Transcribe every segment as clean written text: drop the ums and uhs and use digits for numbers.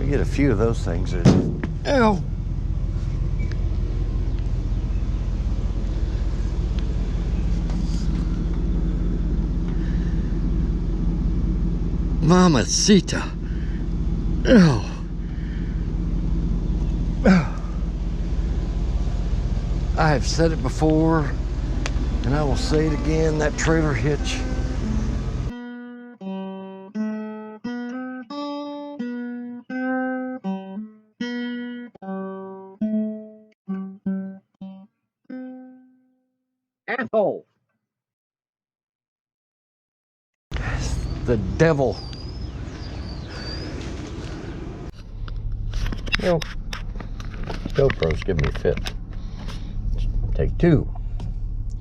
get a few of those things. Ow! Mamacita. Oh. I have said it before, and I will say it again, that trailer hitch. Asshole. The devil. You know, GoPro's giving me fit. Take two.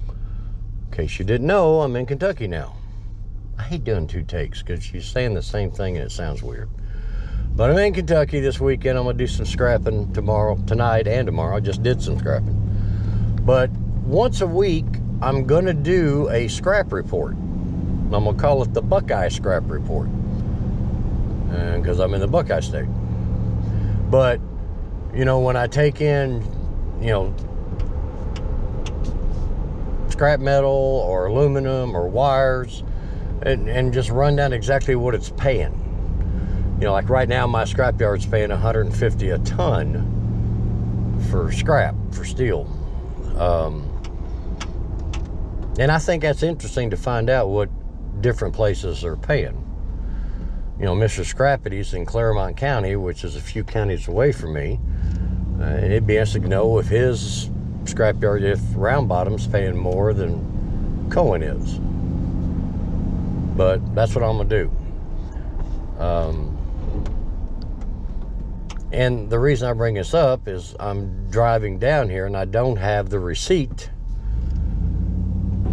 In case you didn't know, I'm in Kentucky now. I hate doing two takes because you're saying the same thing and it sounds weird. But I'm in Kentucky this weekend. I'm gonna do some scrapping tonight and tomorrow. I just did some scrapping. But once a week, I'm gonna do a scrap report. I'm gonna call it the Buckeye Scrap Report. Because I'm in the Buckeye State. But, you know, when I take in, you know, scrap metal or aluminum or wires and just run down exactly what it's paying. You know, like right now my scrap yard's paying $150 a ton for scrap, for steel. And I think that's interesting to find out what different places are paying. You know, Mr. Scrappity's in Claremont County, which is a few counties away from me. And it'd be interesting to know if his scrapyard, if Round Bottom's paying more than Cohen is. But that's what I'm gonna do. And the reason I bring this up is I'm driving down here and I don't have the receipt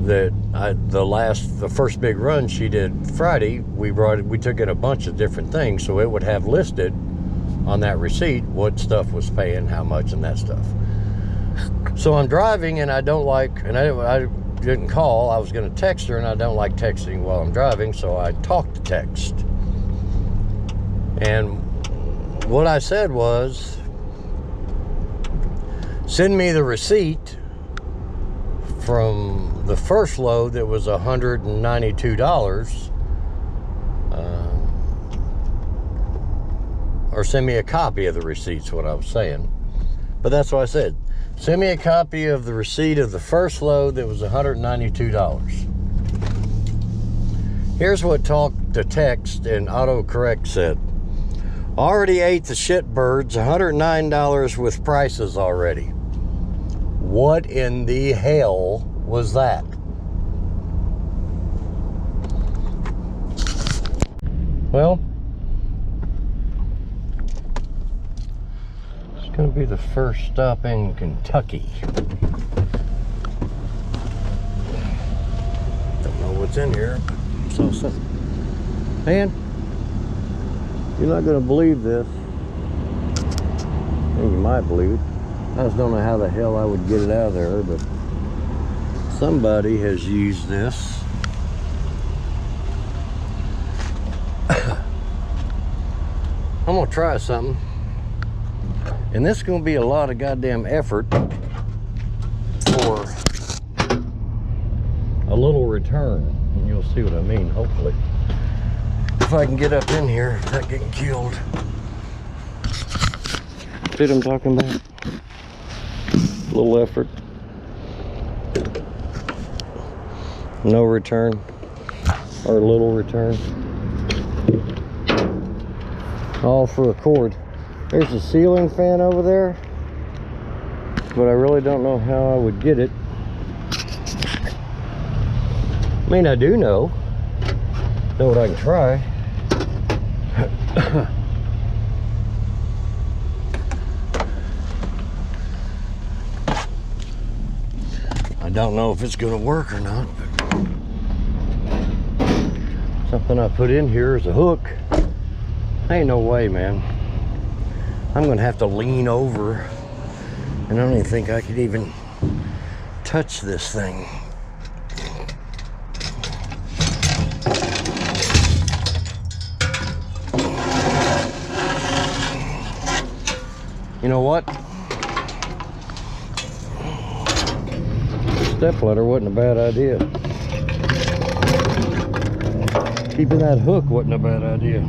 that the first big run she did Friday. We took in a bunch of different things, so it would have listed on that receipt what stuff was paying, how much, and that stuff. So I'm driving and I don't like, and I didn't call. I was going to text her, and I don't like texting while I'm driving, so I talked to text. And what I said was, send me the receipt from the first load that was $192, or send me a copy of the receipt's what I was saying. But that's what I said. Send me a copy of the receipt of the first load that was $192. Here's what talk to text and autocorrect said. Already ate the shitbirds, $109 with prices already. What in the hell was that? Well, it's going to be the first stop in Kentucky. Don't know what's in here, but I saw something. Man, you're not going to believe this. And you might believe it. I just don't know how the hell I would get it out of there, but somebody has used this. I'm gonna try something, and this is gonna be a lot of goddamn effort for a little return, and you'll see what I mean, hopefully. If I can get up in here without getting killed. See what I'm talking about? A little effort. No return, or little return. All for a cord. There's a ceiling fan over there, but I really don't know how I would get it. I mean, I do know what I can try. I don't know if it's gonna work or not, but something I put in here is a hook. Ain't no way, man. I'm gonna have to lean over, and I don't even think I could even touch this thing. You know what? Step ladder wasn't a bad idea. Keeping that hook wasn't a bad idea.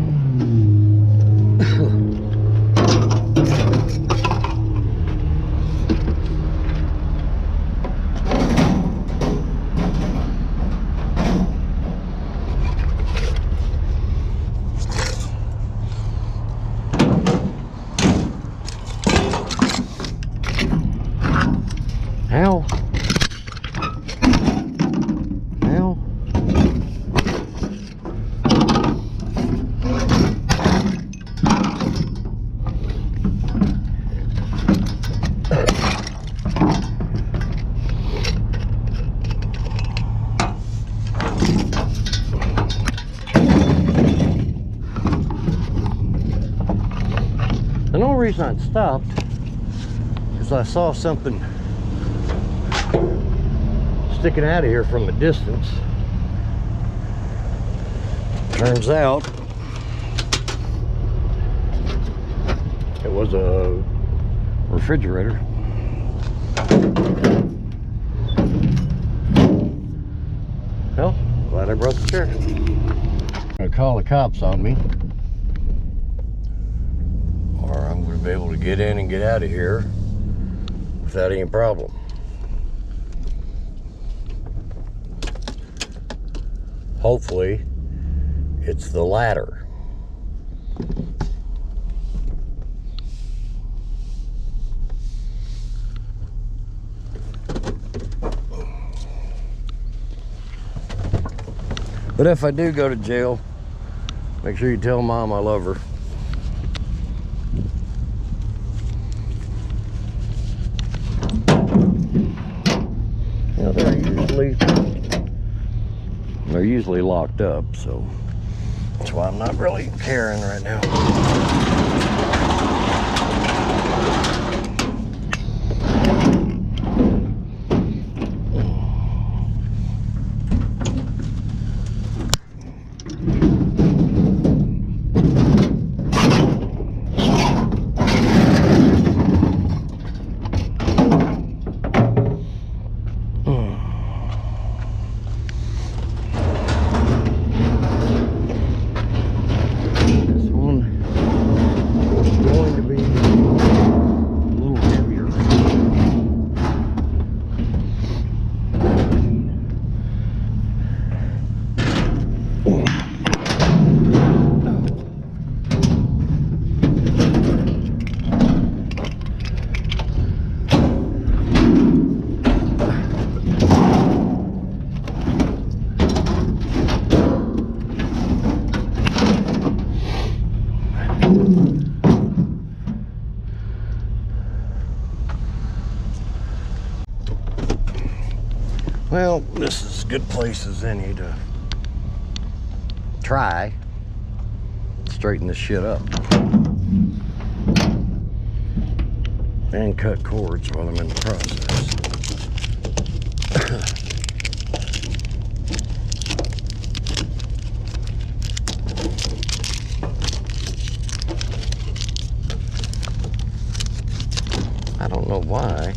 Ow. Ow. The only reason I stopped is I saw something sticking out of here from a distance. Turns out it was a refrigerator. Well, glad I brought the chair. I'm gonna call the cops on me, or I'm gonna be able to get in and get out of here without any problem. Hopefully, it's the latter. But if I do go to jail, make sure you tell Mom I love her. You know, they're usually locked up, so that's why I'm not really caring right now. Well, this is as good a place as any to try straighten this shit up and cut cords while I'm in the process. I don't know why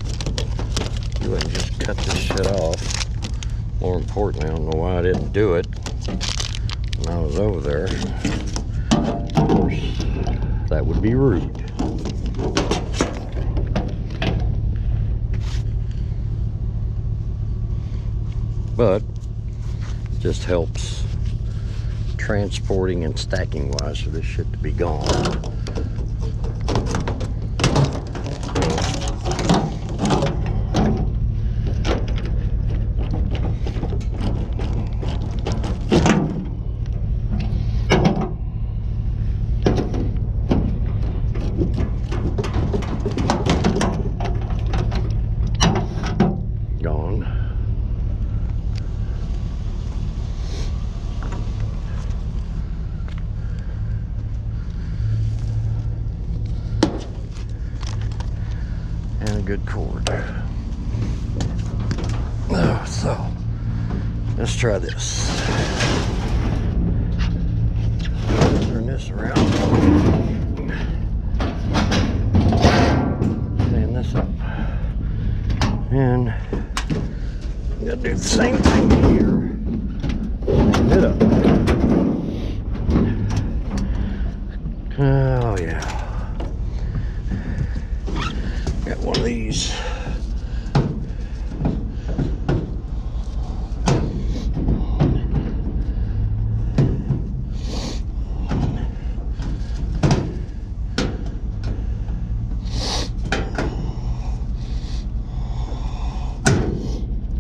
you wouldn't just cut this shit off. More importantly, I don't know why I didn't do it when I was over there. Of course, that would be rude. But it just helps transporting and stacking wise for this shit to be gone. And a good cord. Oh, so let's try this. Turn this around. And I'm gonna do the same thing here. Line it up. Oh yeah. Got one of these.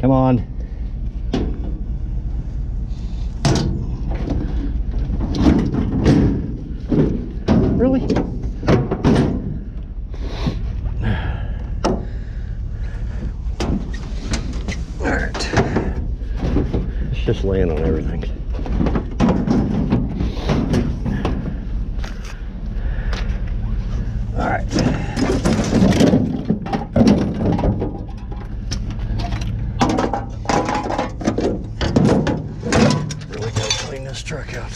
Come on. Really? All right. It's just laying on everything. All right. Really gotta clean this truck out.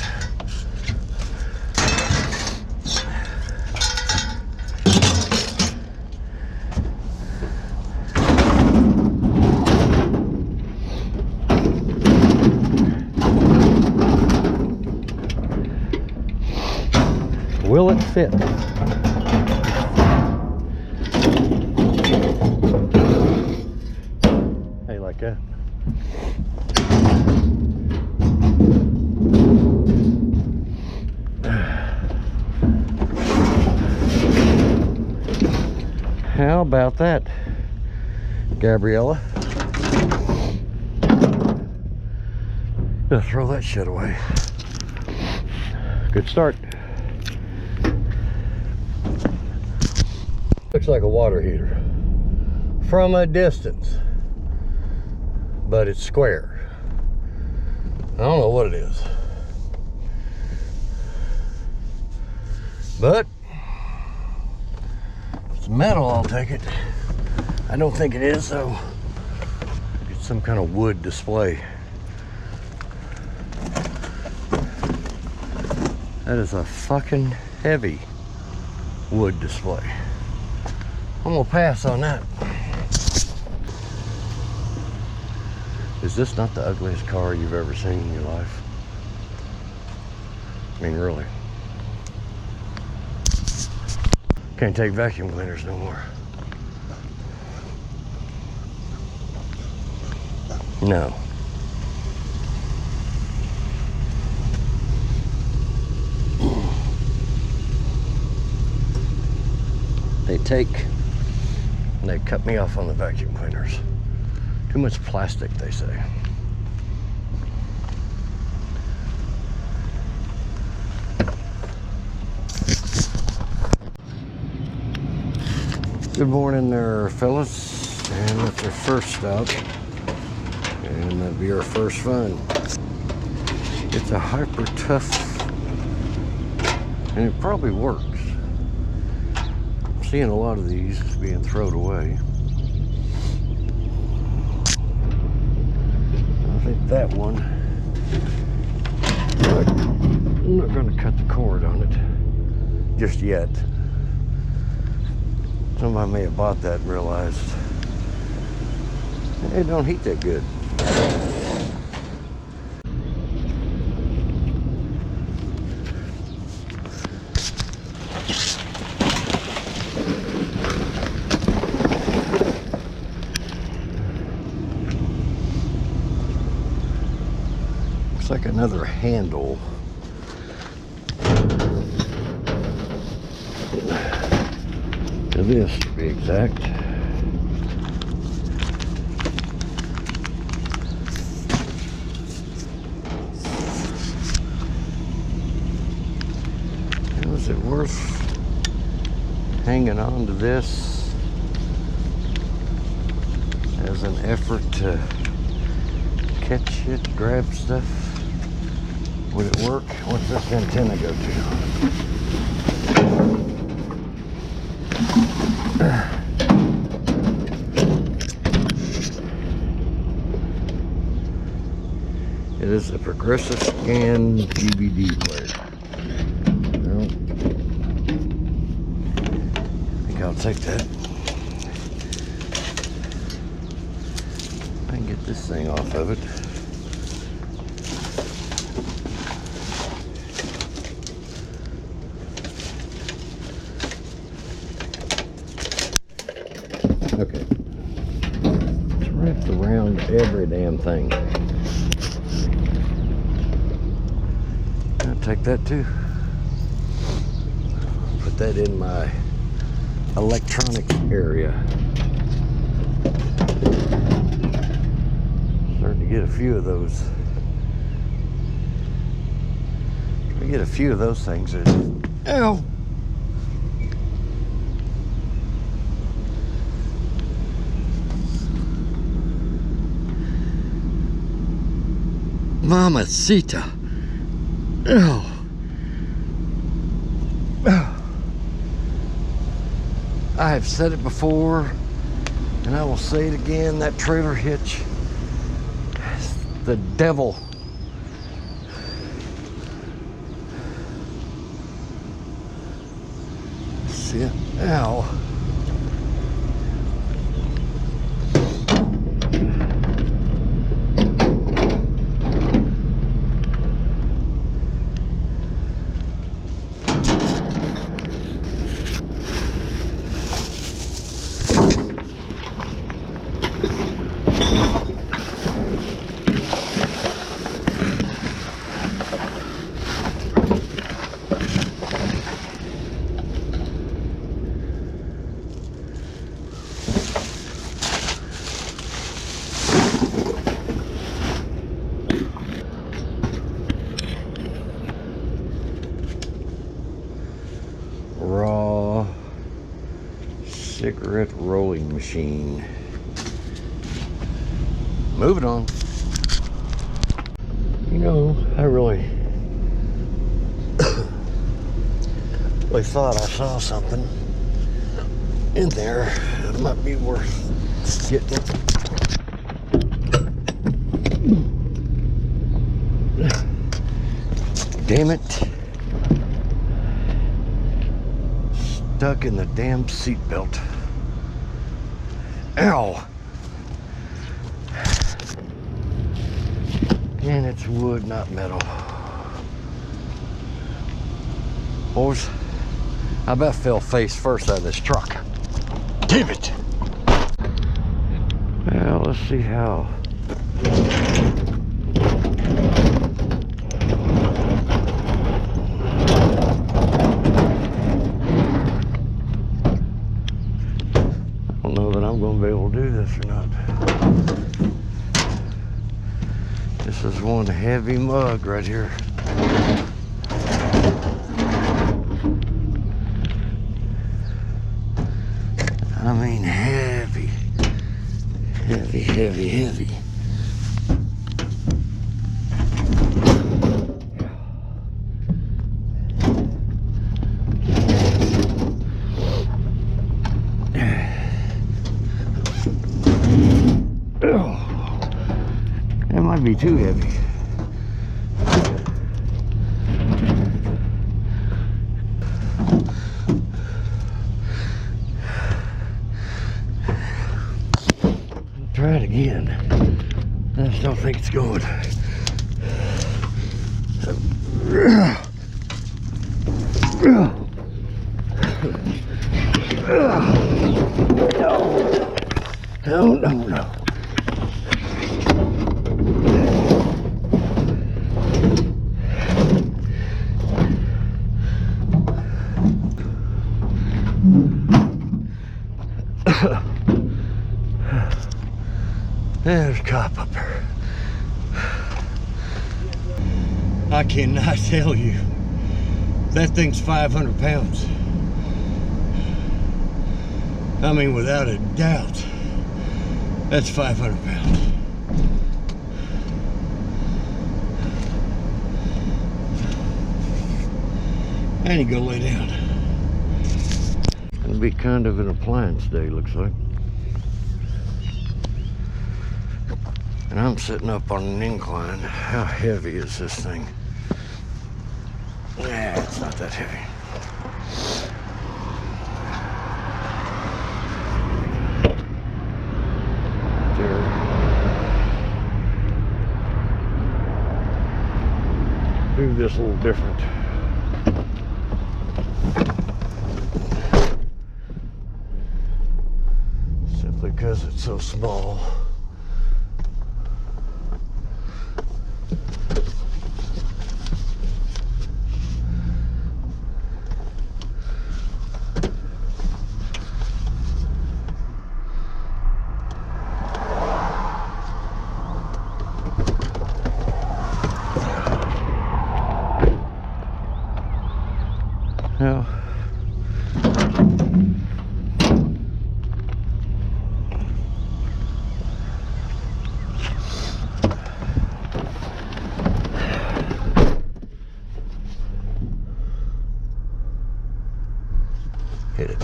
Will it fit? How you like that? How about that, Gabriella? Gonna throw that shit away. Good start. Looks like a water heater from a distance, but it's square. I don't know what it is, but if it's metal, I'll take it. I don't think it is, so it's some kind of wood display. That is a fucking heavy wood display. I'm gonna pass on that. Is this not the ugliest car you've ever seen in your life? I mean, really. Can't take vacuum cleaners no more. No. They cut me off on the vacuum cleaners. Too much plastic, they say. Good morning there, fellas. And that's our first stop. And that'll be our first fun. It's a hyper tough, and it probably works. I'm seeing a lot of these being thrown away. I think that one, but I'm not going to cut the cord on it just yet. Somebody may have bought that and realized it don't heat that good. Looks like another handle. To this, to be exact. Was it worth hanging on to this as an effort to catch it, grab stuff? Would it work? What's this antenna go to? It is a progressive scan DVD player. Well, I think I'll take that. this thing off of it. Okay. It's wrapped around every damn thing. I'll take that too. Put that in my electronics area. Starting to get a few of those. I get a few of those things that, ow! Mamacita. Oh. I have said it before, and I will say it again, that trailer hitch is the devil. See it? Ow. Raw cigarette rolling machine. Moving on. You know, I really thought I saw something in there that might be worth getting. Damn it. Stuck in the damn seat belt. Ow! And it's wood, not metal. Boys, I about fell face first out of this truck. Damn it! Well, let's see how. I don't know that I'm going to be able to do this or not. This is one heavy mug right here. I mean heavy, heavy, heavy, heavy. That might be too heavy. Try it again. I just don't think it's going. No, no, no. There's a cop up there. I cannot tell you. That thing's 500 pounds. I mean, without a doubt, that's 500 pounds. And you go lay down. It'll be kind of an appliance day, looks like. And I'm sitting up on an incline. How heavy is this thing? Yeah, it's not that heavy. There. do this a little different. Simply because it's so small. Now, hit it.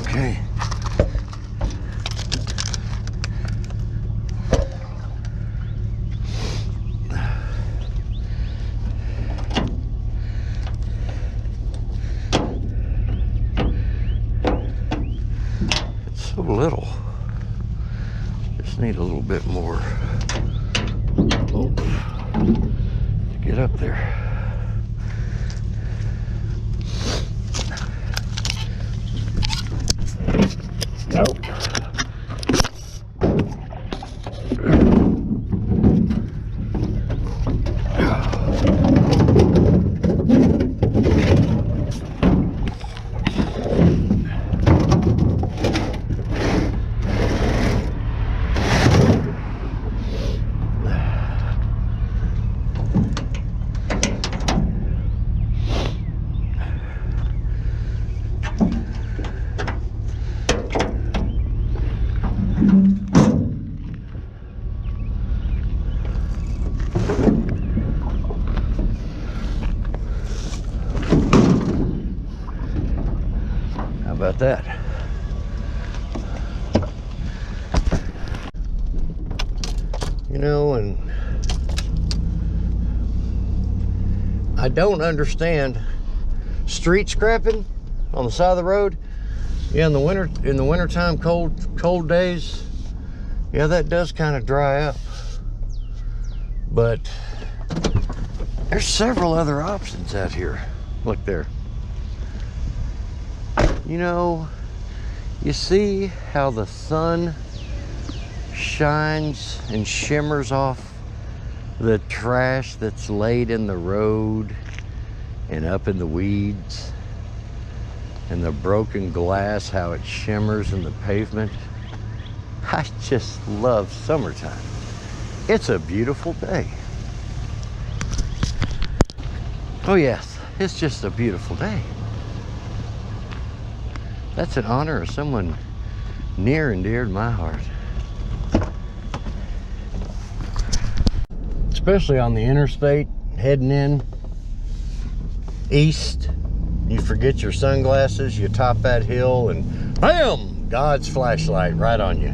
Okay. So little. Just need a little bit more oops, to get up there. Nope. How about that? You know, and I don't understand street scrapping on the side of the road. Yeah, in the wintertime, cold days, yeah, that does kind of dry up. But there's several other options out here. Look there. You know, you see how the sun shines and shimmers off the trash that's laid in the road and up in the weeds, and the broken glass, how it shimmers in the pavement. I just love summertime. It's a beautiful day. Oh yes, it's just a beautiful day. That's in honor of someone near and dear to my heart. Especially on the interstate, heading in east. You forget your sunglasses, you top that hill, and bam! God's flashlight right on you.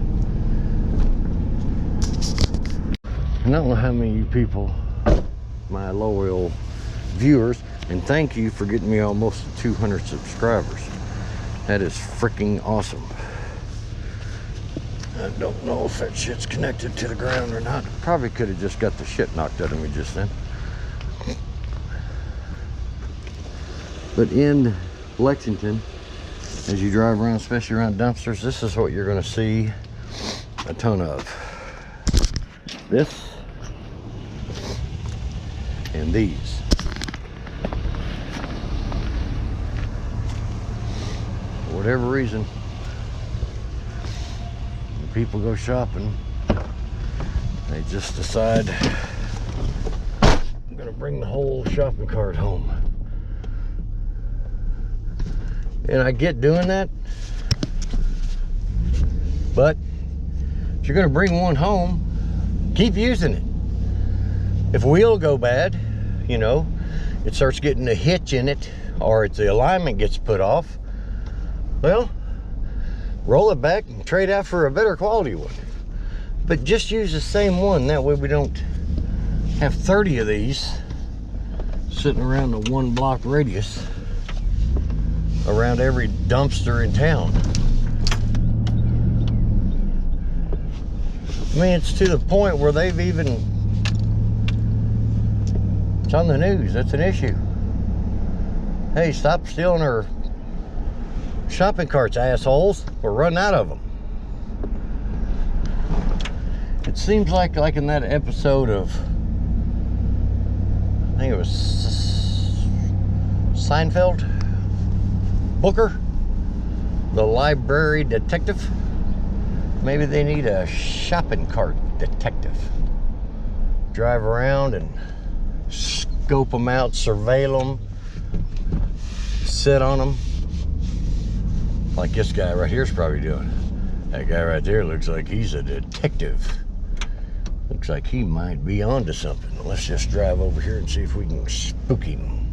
I don't know how many of you people, my loyal viewers, and thank you for getting me almost to 200 subscribers. That is freaking awesome. I don't know if that shit's connected to the ground or not. Probably could have just got the shit knocked out of me just then. But in Lexington, as you drive around, especially around dumpsters, this is what you're going to see a ton of. This and these. For whatever reason, when people go shopping, they just decide, I'm going to bring the whole shopping cart home. And I get doing that, but if you're going to bring one home, keep using it. If a wheel go bad, you know, it starts getting a hitch in it, or the alignment gets put off, well, roll it back and trade out for a better quality one. But just use the same one. That way we don't have 30 of these sitting around the 1 block radius around every dumpster in town. I mean, it's to the point where they've even, it's on the news, that's an issue. Hey, stop stealing our shopping carts, assholes. We're running out of them. It seems like in that episode of, I think it was Seinfeld, Booker, the library detective. Maybe they need a shopping cart detective. Drive around and scope them out, surveil them, sit on them. Like this guy right here is probably doing. That guy right there looks like he's a detective. Looks like he might be onto something. Let's just drive over here and see if we can spook him.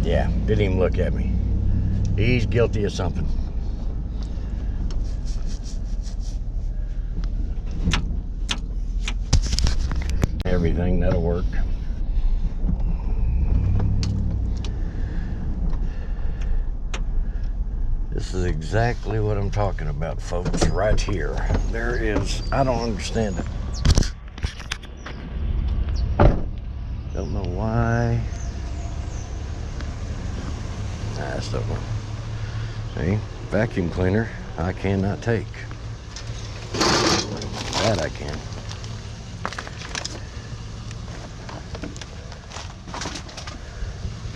Yeah, didn't even look at me. He's guilty of something. Everything, that'll work. This is exactly what I'm talking about, folks, right here. There is, I don't understand it. Don't know why. I just don't know. See, vacuum cleaner, I cannot take. That I can.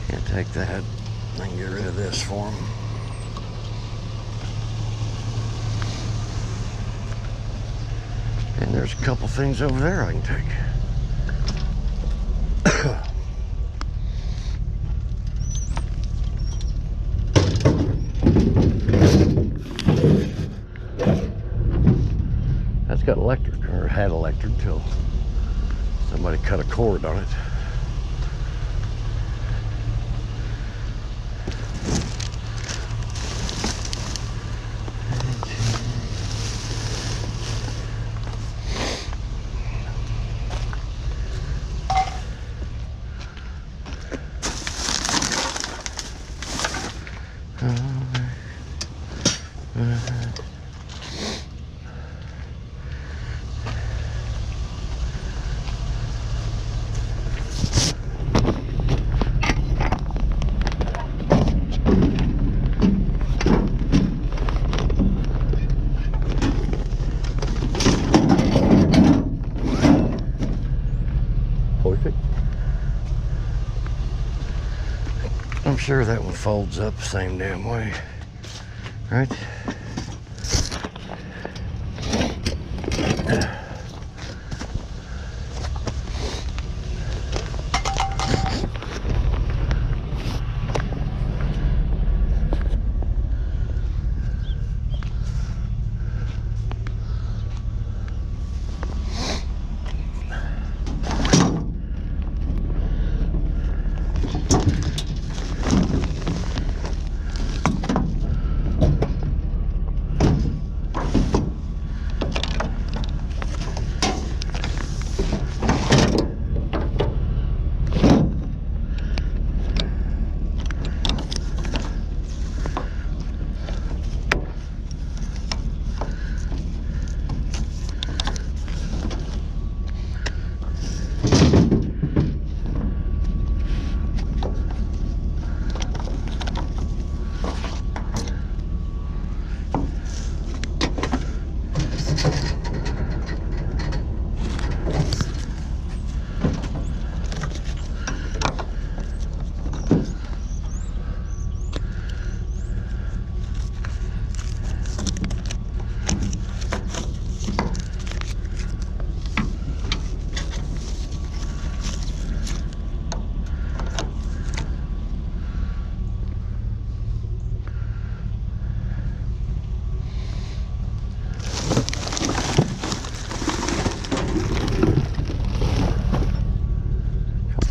Can't take that. I can get rid of this for them. And there's a couple things over there I can take. That's got electric, or had electric till somebody cut a cord on it. I'm sure that one folds up the same damn way, right?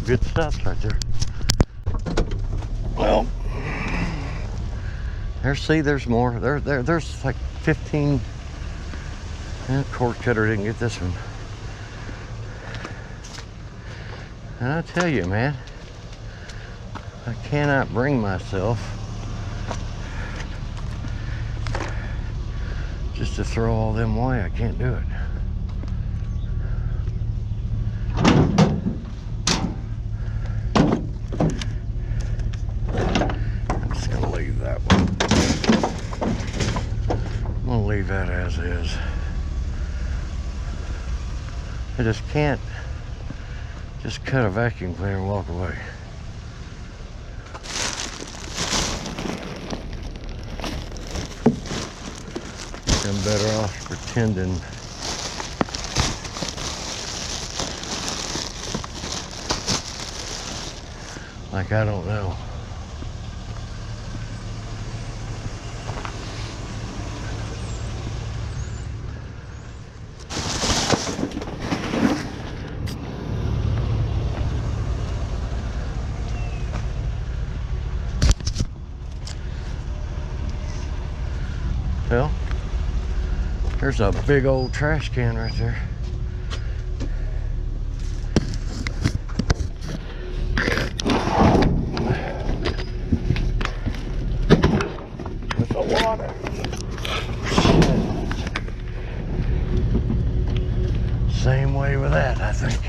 Good stuff right there. Well, there's more. There's like 15. Cord cutter didn't get this one. And I tell you, man, I cannot bring myself just to throw all them away. I can't do it. I'm just gonna leave that one. I'm gonna leave that as is. I just can't just cut a vacuum cleaner and walk away. I'm better off pretending like I don't know. Well, there's a big old trash can right there. With the water. Same way with that, I think.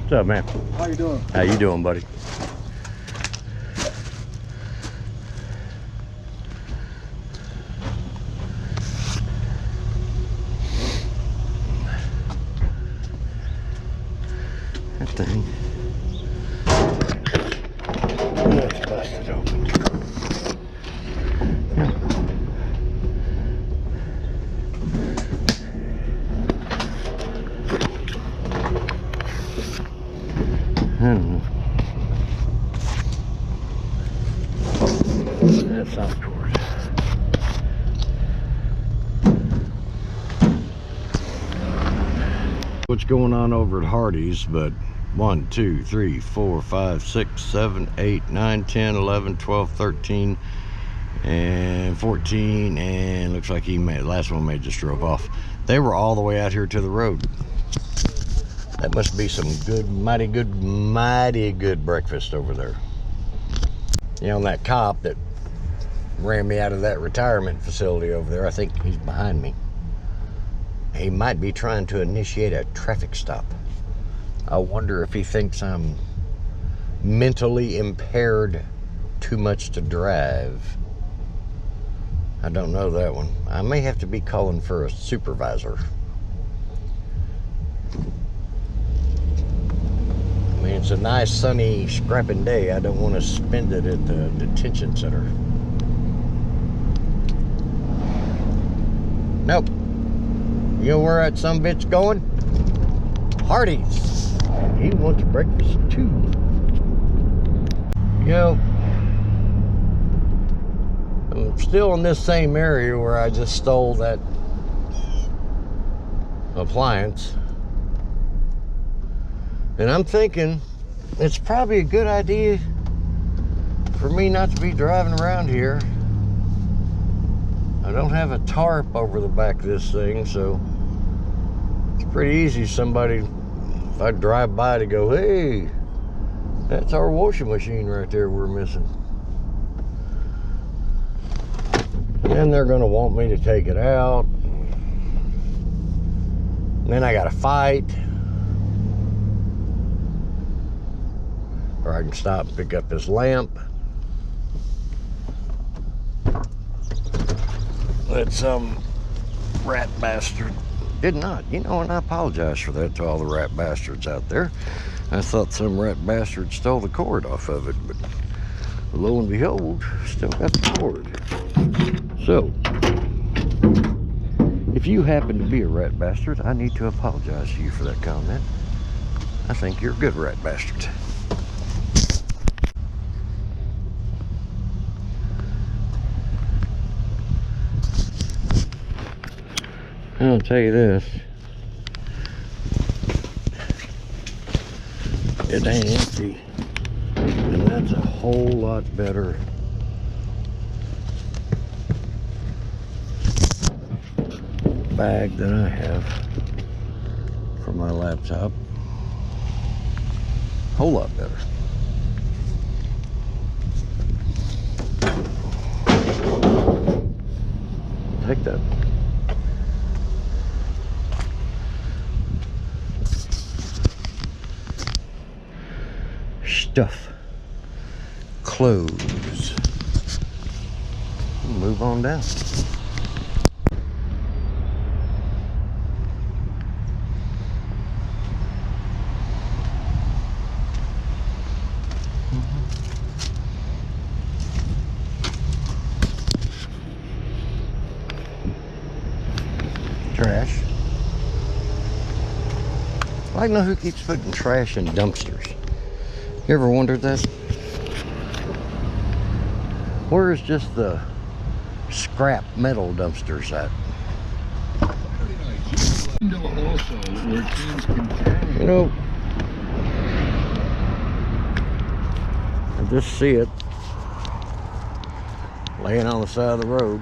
What's up, man? How you doing? How you doing, buddy? That thing. Let's bust it open. That's not cord. What's going on over at Hardee's, but 1, 2, 3, 4, 5, 6, 7, 8, 9, 10, 11, 12, 13, and 14, and looks like last one may just drove off. They were all the way out here to the road. That must be some good, mighty good breakfast over there. You know, that cop that ran me out of that retirement facility over there, I think he's behind me. He might be trying to initiate a traffic stop. I wonder if he thinks I'm mentally impaired, too much to drive. I don't know that one. I may have to be calling for a supervisor. I mean, it's a nice sunny scrapping day. I don't want to spend it at the detention center. Nope. You know where that sumbitch's going? Hardee's. He wants breakfast too. You know, I'm still in this same area where I just stole that appliance. And I'm thinking it's probably a good idea for me not to be driving around here. I don't have a tarp over the back of this thing, so it's pretty easy. Somebody, if I drive by, to go, hey, that's our washing machine right there we're missing. And they're gonna want me to take it out. And then I gotta fight. Or I can stop and pick up this lamp. That some rat bastard did not. You know, and I apologize for that to all the rat bastards out there. I thought some rat bastard stole the cord off of it, but lo and behold, still got the cord. So, if you happen to be a rat bastard, I need to apologize to you for that comment. I think you're a good rat bastard. I'll tell you this. it ain't empty. And that's a whole lot better. Bag that I have for my laptop. Whole lot better. Take that. Stuff. Clothes. Move on down. Trash. I'd like to know who keeps putting trash in dumpsters. You ever wondered that? Where is just the scrap metal dumpsters at? You know, I just see it laying on the side of the road.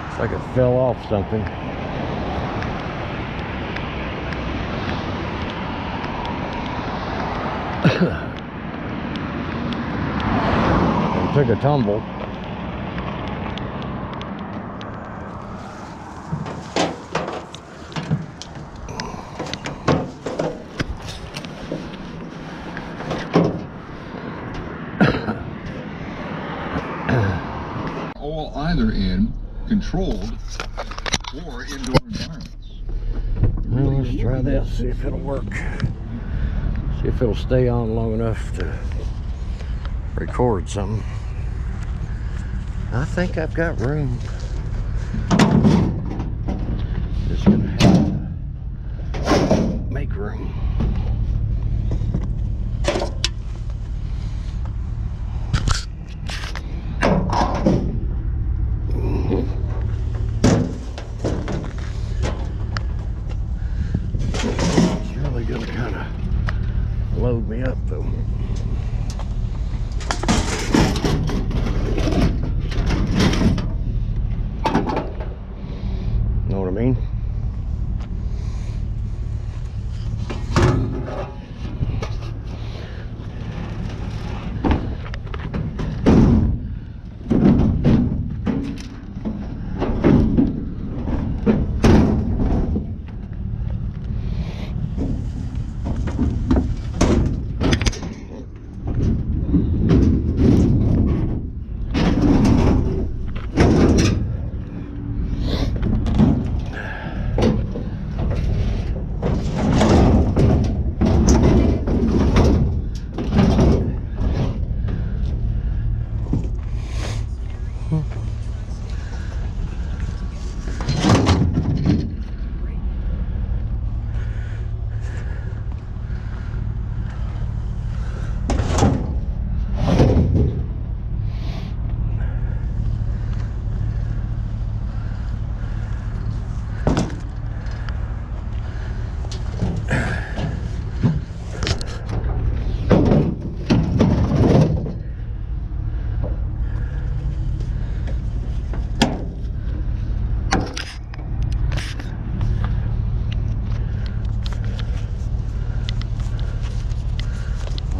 It's like it fell off something. And took a tumble. All either in controlled or indoor environments. Well, let's try this, see if it'll work. See if it'll stay on long enough to record something. I think I've got room. Just gonna have to make room. Load me up though. Know what I mean?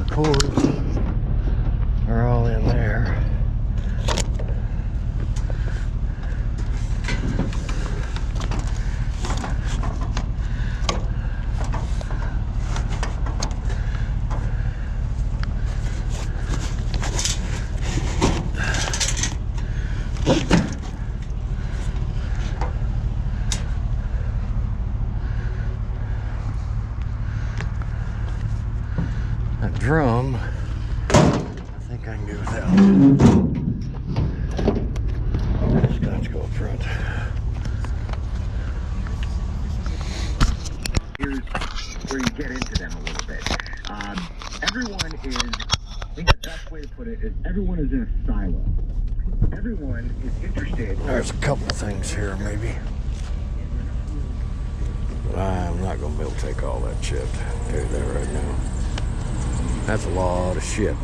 Cords are all in there. A drum, I think I can do without. Just got to go up front. Here's where you get into them a little bit. Everyone is, I think the best way to put it is everyone is in a silo. Everyone is interested. There's a couple things here, maybe. I'm not gonna be able to take all that shit. I'll tell you that right now. That's a lot of shit.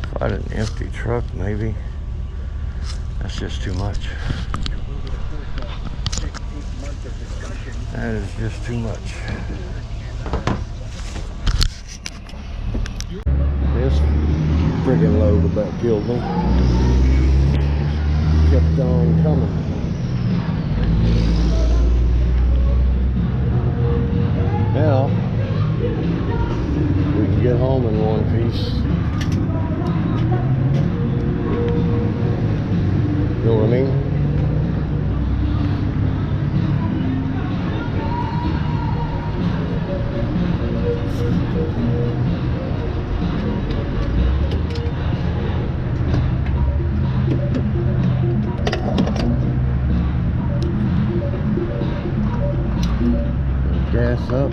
If I had an empty truck, maybe. That's just too much. That is just too much. This friggin' load about killed me. Kept on coming. Now, we can get home in one piece. You know what I mean? Gas up.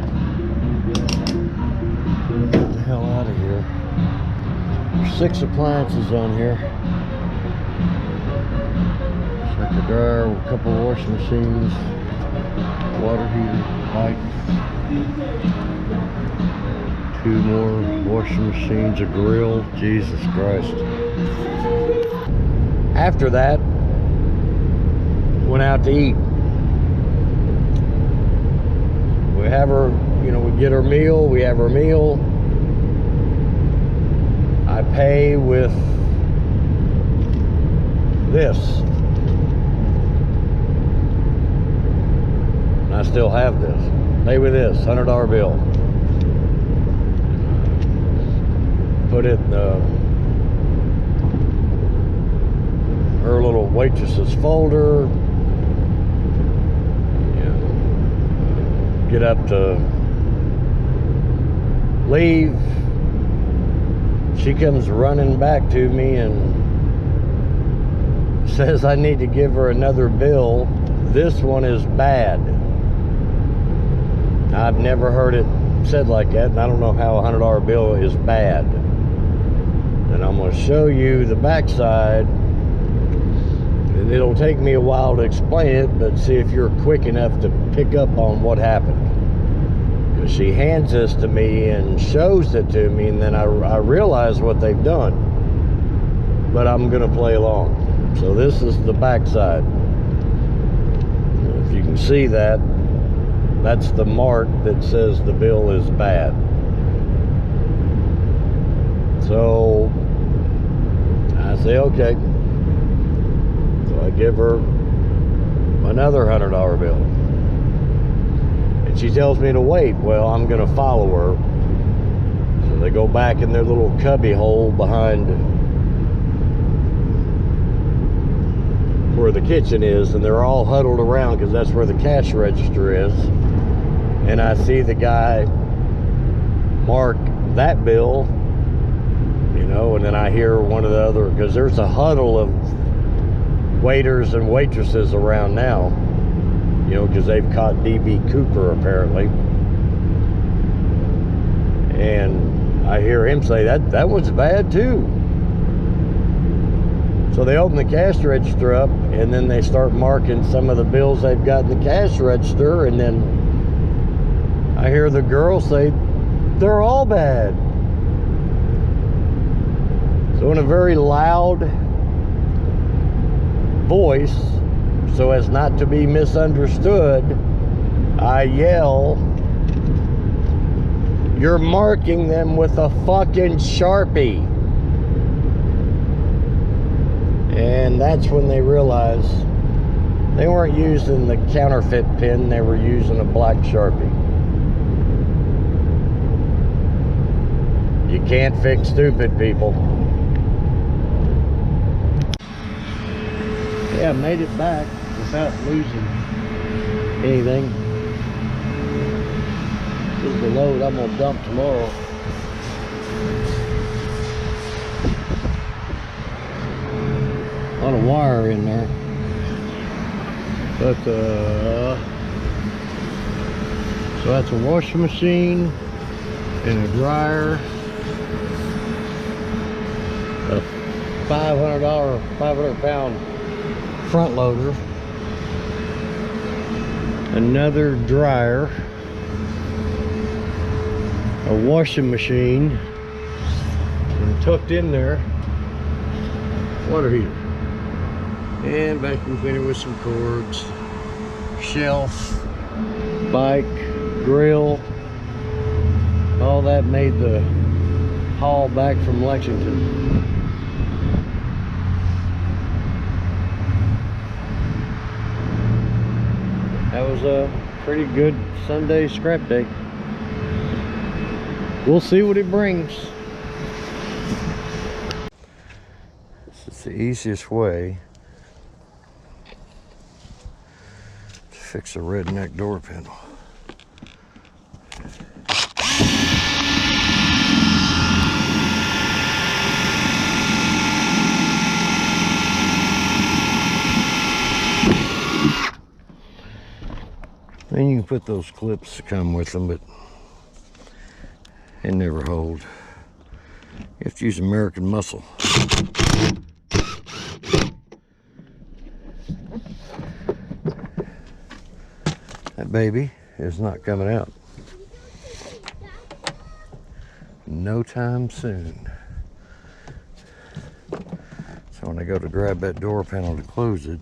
Get the hell out of here. There's 6 appliances on here. Like a dryer, a couple of washing machines, water heater, light, 2 more washing machines, a grill. Jesus Christ. After that, went out to eat. We have our, we get our meal, we have our meal. I pay with this. I still have this. Pay with this $100 bill. Put it in her little waitress's folder. Get up to leave. She comes running back to me and says I need to give her another bill. This one is bad. I've never heard it said like that, and I don't know how a $100 bill is bad. And I'm going to show you the backside, and it'll take me a while to explain it, but see if you're quick enough to pick up on what happened. Because she hands this to me and shows it to me, and then I realize what they've done. But I'm going to play along. So this is the backside. If you can see that, that's the mark that says the bill is bad. So I say, okay. So I give her another $100 bill. And she tells me to wait. Well, I'm going to follow her. So they go back in their little cubby hole behind where the kitchen is, and they're all huddled around because that's where the cash register is. And I see the guy mark that bill, and then I hear one of the other, because there's a huddle of waiters and waitresses around now, because they've caught DB Cooper apparently. And I hear him say that one's bad too. So they open the cash register up, and then they start marking some of the bills they've got in the cash register, and then I hear the girl say, they're all bad. So in a very loud voice, so as not to be misunderstood, I yell, you're marking them with a fucking Sharpie. And that's when they realize They weren't using the counterfeit pin, they were using a black Sharpie. You can't fix stupid, people. Yeah, I made it back without losing anything. This is the load I'm gonna dump tomorrow. A lot of wire in there. But so that's a washing machine and a dryer, a $500 front loader, another dryer, a washing machine, and tucked in there, water heater, and vacuum cleaner with some cords, shelf, bike, grill. All that made the haul back from Lexington. That was a pretty good Sunday scrap day. We'll see what it brings. This is the easiest way to fix a redneck door panel. And you can put those clips that come with them, but they never hold. You have to use American muscle. That baby is not coming out. No time soon. So when I go to grab that door panel to close it,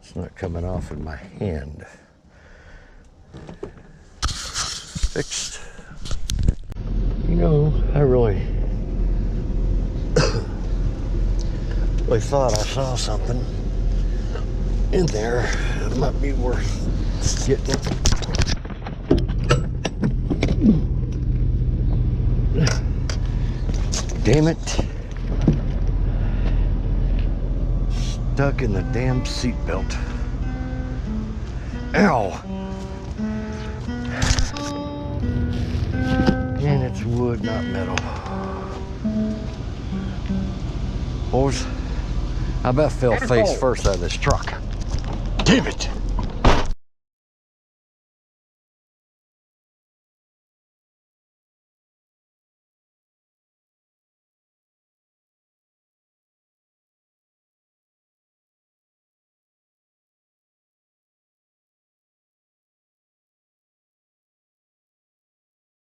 it's not coming off in my hand. Fixed. You know, I really thought I saw something in there that might be worth getting. Damn it. Stuck in the damn seat belt. Ow. And it's wood, not metal. Boys, I about fell face first out of this truck. Damn it!